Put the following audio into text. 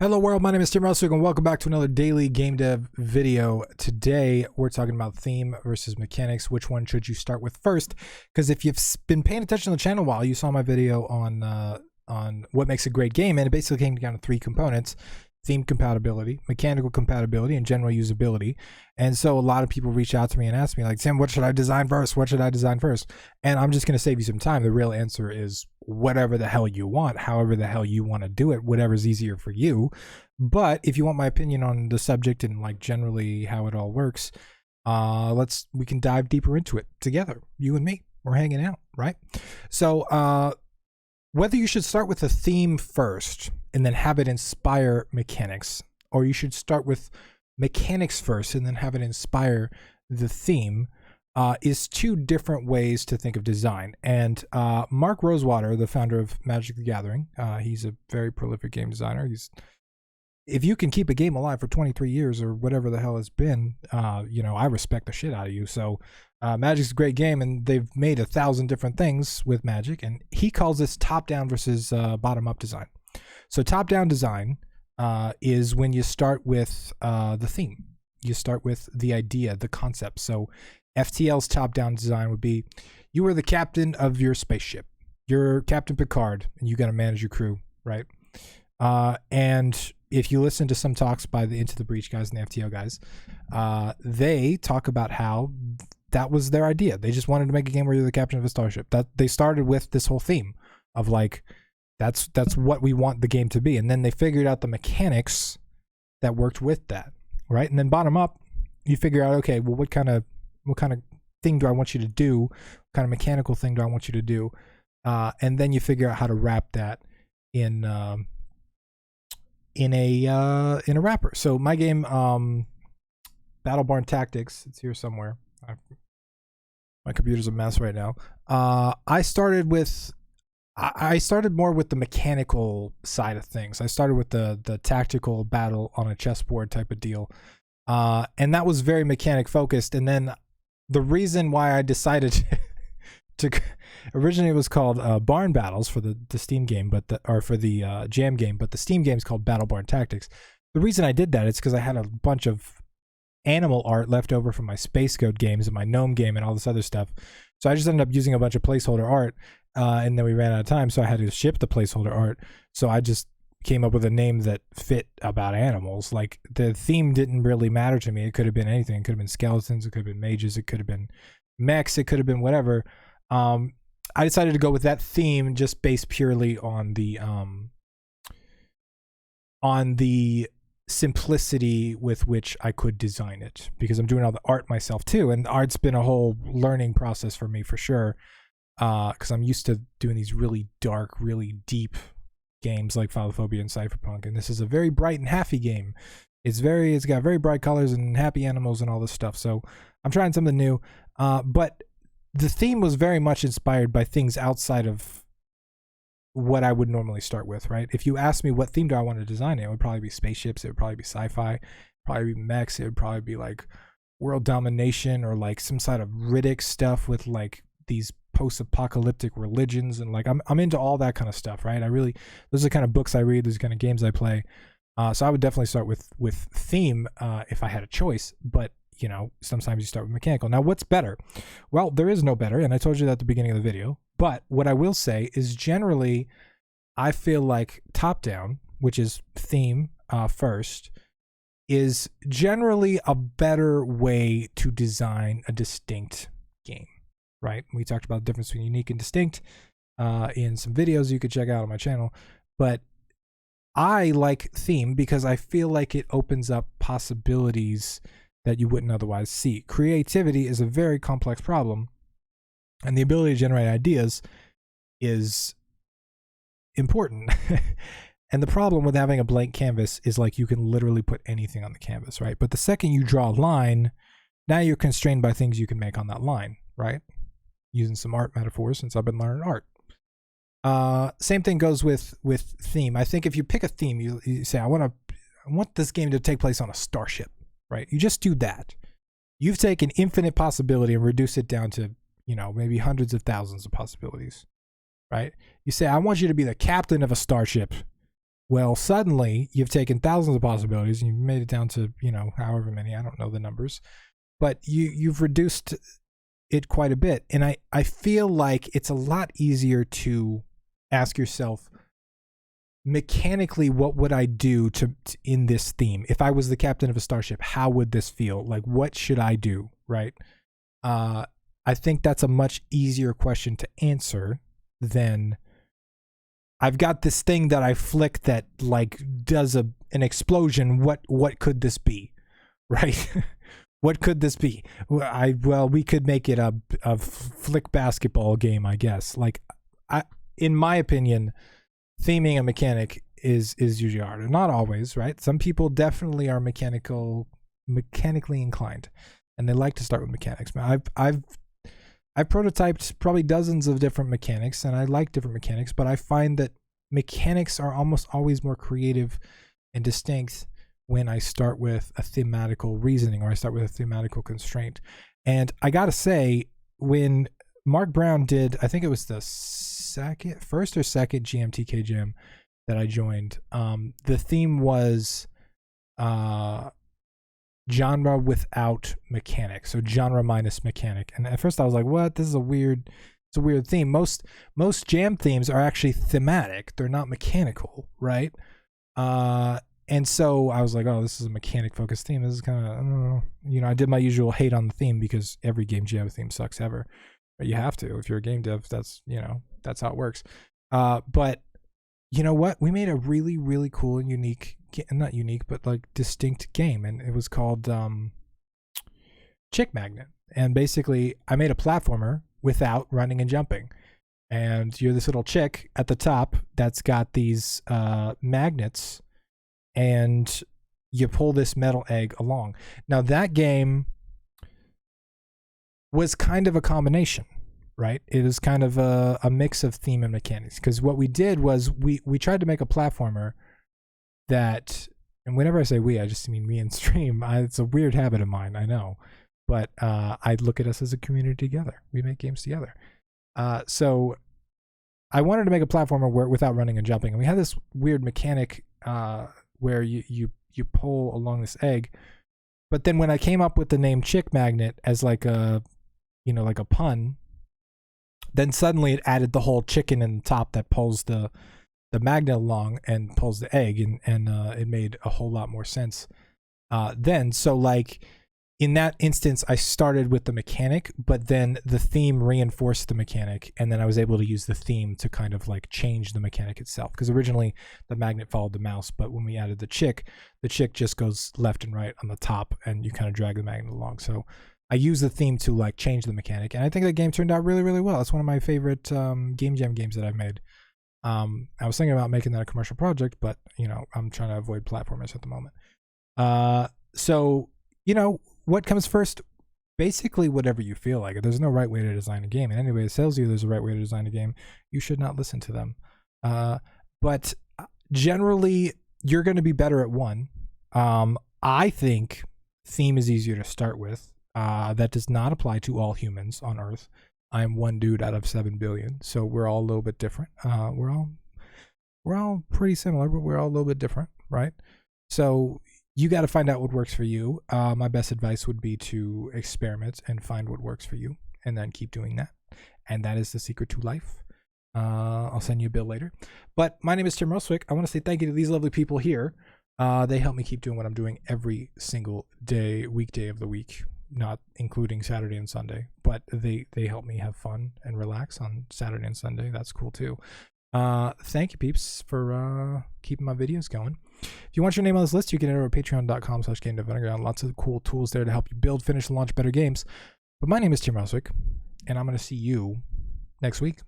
Hello world, my name is Tim Russell and welcome back to another daily game dev video. Today we're talking about theme versus mechanics. Which one should you start with first? Because if you've been paying attention to the channel a while, you saw my video on what makes a great game, and it basically came down to three components: theme compatibility, mechanical compatibility, and general usability. And so a lot of people reach out to me and ask me like, Tim, what should I design first? What should I design first? And I'm just going to save you some time. The real answer is whatever the hell you want, however the hell you want to do it, whatever's easier for you. But if you want my opinion on the subject and like generally how it all works, we can dive deeper into it together. You and me, we're hanging out, right? So whether you should start with a theme first and then have it inspire mechanics, or you should start with mechanics first and then have it inspire the theme, is two different ways to think of design. And Mark Rosewater, the founder of Magic the Gathering, he's a very prolific game designer. If you can keep a game alive for 23 years or whatever the hell it's been, I respect the shit out of you. So Magic's a great game, and they've made 1,000 different things with Magic, and he calls this top-down versus bottom-up design. So top-down design is when you start with the theme. You start with the idea, the concept. So FTL's top-down design would be, you are the captain of your spaceship. You're Captain Picard, and you got to manage your crew, right? And if you listen to some talks by the Into the Breach guys and the FTL guys, they talk about how that was their idea. They just wanted to make a game where you're the captain of a starship. That they started with this whole theme of like, that's what we want the game to be. And then they figured out the mechanics that worked with that, right? And then bottom up, you figure out, okay, well, what kind of thing do I want you to do? What kind of mechanical thing do I want you to do? And then you figure out how to wrap that in a wrapper. So my game, Battleborn Tactics, it's here somewhere. My computer's a mess right now. I started more with the mechanical side of things. I started with the tactical battle on a chessboard type of deal, and that was very mechanic focused. And then the reason why I decided to originally it was called Barn Battles for the Steam game, for the Jam game, but the Steam game is called Battleborn Tactics. The reason I did that is because I had a bunch of animal art left over from my Space Goat games and my Gnome game and all this other stuff. So I just ended up using a bunch of placeholder art, and then we ran out of time, so I had to ship the placeholder art. So I just came up with a name that fit about animals. Like, the theme didn't really matter to me. It could have been anything. It could have been skeletons, it could have been mages, it could have been mechs, it could have been whatever. I decided to go with that theme just based purely on the simplicity with which I could design it, because I'm doing all the art myself too, and art's been a whole learning process for me for sure, because I'm used to doing these really dark, really deep games like Phalophobia and Cypherpunk, and this is a very bright and happy game. It's got very bright colors and happy animals and all this stuff, so I'm trying something new, but the theme was very much inspired by things outside of what I would normally start with, right? If you asked me what theme do I want to design, it would probably be spaceships, it would probably be sci-fi, probably be mechs, it would probably be like world domination, or like some sort of Riddick stuff with like these post-apocalyptic religions, and like I'm into all that kind of stuff, right? Those are the kind of books I read, those are the kind of games I play. So I would definitely start with theme if I had a choice, but sometimes you start with mechanical. Now, what's better? Well, there is no better, and I told you that at the beginning of the video. But what I will say is, generally, I feel like top-down, which is theme first, is generally a better way to design a distinct game, right? We talked about the difference between unique and distinct in some videos you could check out on my channel. But I like theme because I feel like it opens up possibilities that you wouldn't otherwise see. Creativity is a very complex problem, and the ability to generate ideas is important. And the problem with having a blank canvas is like you can literally put anything on the canvas, right? But the second you draw a line, now you're constrained by things you can make on that line, right? Using some art metaphors, since I've been learning art. Same thing goes with theme. I think if you pick a theme, you say, I want this game to take place on a starship, right? You just do that. You've taken infinite possibility and reduced it down to, maybe hundreds of thousands of possibilities, right? You say, I want you to be the captain of a starship. Well, suddenly you've taken thousands of possibilities and you've made it down to, however many, I don't know the numbers, but you've reduced it quite a bit. And I feel like it's a lot easier to ask yourself, mechanically, what would I do to in this theme? If I was the captain of a starship, how would this feel? Like, what should I do, right? I think that's a much easier question to answer than I've got this thing that I flick that like does an explosion. What could this be, right? What could this be? We could make it a flick basketball game, I guess. Like, in my opinion, theming a mechanic is usually harder. Not always, right? Some people definitely are mechanically inclined, and they like to start with mechanics. I've prototyped probably dozens of different mechanics, and I like different mechanics, but I find that mechanics are almost always more creative and distinct when I start with a thematical reasoning, or I start with a thematical constraint. And I gotta say, when Mark Brown did, I think it was the first or second GMTK Jam that I joined, the theme was genre without mechanic, so genre minus mechanic. And at first I was like, what? This is a weird theme. Most jam themes are actually thematic. They're not mechanical, right? And so I was like, oh, this is a mechanic focused theme. This is kind of, I don't know. I did my usual hate on the theme because every game jam theme sucks ever. But you have to. If you're a game dev, that's how it works. But you know what? We made a really, really cool and unique, not unique, but like distinct game. And it was called Chick Magnet. And basically, I made a platformer without running and jumping. And you're this little chick at the top that's got these magnets, and you pull this metal egg along. Now, that game was kind of a combination, right? It was kind of a mix of theme and mechanics, because what we did was we tried to make a platformer that, and whenever I say we, I just mean me and Stream. It's a weird habit of mine, I know, but I look at us as a community together. We make games together. So I wanted to make a platformer without running and jumping, and we had this weird mechanic where you pull along this egg. But then when I came up with the name Chick Magnet as like a pun, then suddenly it added the whole chicken in the top that pulls the magnet along and pulls the egg, and it made a whole lot more sense then. So like in that instance, I started with the mechanic, but then the theme reinforced the mechanic, and then I was able to use the theme to kind of like change the mechanic itself. Because originally the magnet followed the mouse, but when we added the chick just goes left and right on the top, and you kind of drag the magnet along. So I used the theme to like change the mechanic, and I think the game turned out really, really well. It's one of my favorite game jam games that I've made. I was thinking about making that a commercial project, but I'm trying to avoid platformers at the moment. So what comes first? Basically, whatever you feel like. There's no right way to design a game, and anybody that tells you there's a right way to design a game, you should not listen to them. But generally, you're going to be better at one. I think theme is easier to start with. That does not apply to all humans on Earth. I'm one dude out of 7 billion, so we're all a little bit different. We're all pretty similar, but we're all a little bit different, right? So you got to find out what works for you. My best advice would be to experiment and find what works for you, and then keep doing that. And that is the secret to life. I'll send you a bill later. But my name is Tim Roswick. I want to say thank you to these lovely people here. They help me keep doing what I'm doing every single day, weekday of the week, not including Saturday and Sunday. But they help me have fun and relax on Saturday and Sunday. That's cool too. Thank you, peeps, for keeping my videos going. If you want your name on this list, you can enter at patreon.com/GameDevUnderground. Lots of cool tools there to help you build, finish, and launch better games. But my name is Tim Roswick, and I'm going to see you next week.